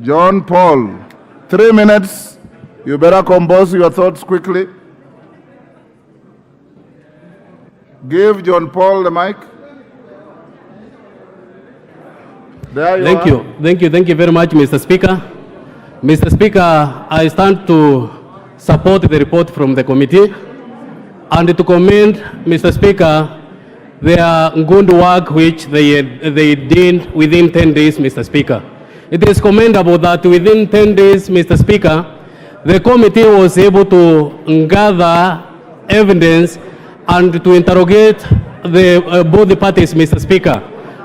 John Paul, 3 minutes. You better compose your thoughts quickly. Give John Paul the mic. There you Thank are. you. Thank you very much, Mr. Speaker. Mr. Speaker, I stand to support the report from the committee and to commend, Mr. Speaker, their good work which they did within 10 days, Mr. Speaker. It is commendable that within 10 days, Mr. Speaker, the committee was able to gather evidence and to interrogate both the parties, Mr. Speaker.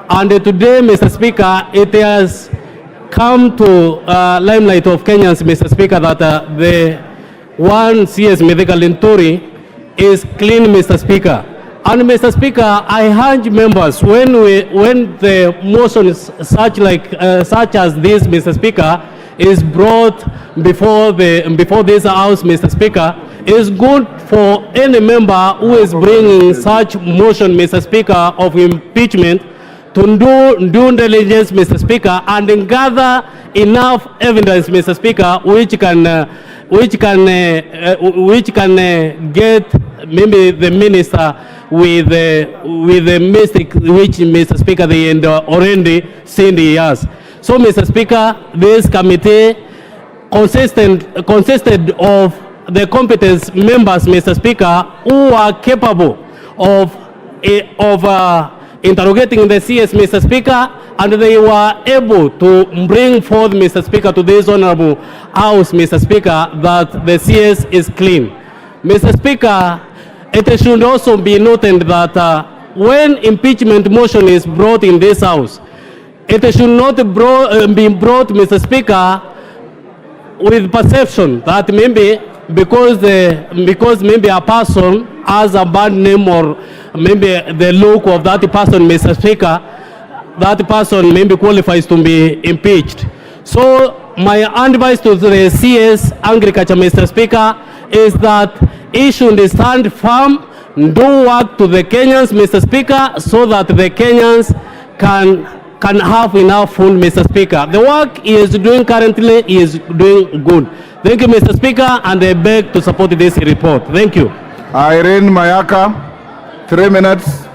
And today, Mr. Speaker, it has come to limelight of Kenyans, Mr. Speaker, that the one CS Linturi is clean, Mr. Speaker. And Mr. Speaker, I urge members, when the motions such as this, Mr. Speaker, is brought before this House, Mr. Speaker, it's good for any member who is bringing such motion, Mr. Speaker, of impeachment to do due diligence, Mr. Speaker, and gather enough evidence, Mr. Speaker, which can get maybe the minister with the mistake which, Mr. Speaker, they already seen the years. So, Mr. Speaker, this committee consisted of the competent members, Mr. Speaker, who are capable of interrogating the CS, Mr. Speaker, and they were able to bring forth, Mr. Speaker, to this honorable House, Mr. Speaker, that the CS is clean. Mr. Speaker, it should also be noted that when impeachment motion is brought in this House, it should not be brought, Mr. Speaker, with perception that maybe because maybe a person has a bad name or maybe the look of that person, Mr. Speaker, that person maybe qualifies to be impeached. So my advice to the CS Agriculture, Mr. Speaker, is that he should stand firm, do work to the Kenyans, Mr. Speaker, so that the Kenyans can have enough food, Mr. Speaker. The work he is doing currently is doing good. Thank you, Mr. Speaker, and I beg to support this report. Thank you. Irene Mayaka, 3 minutes.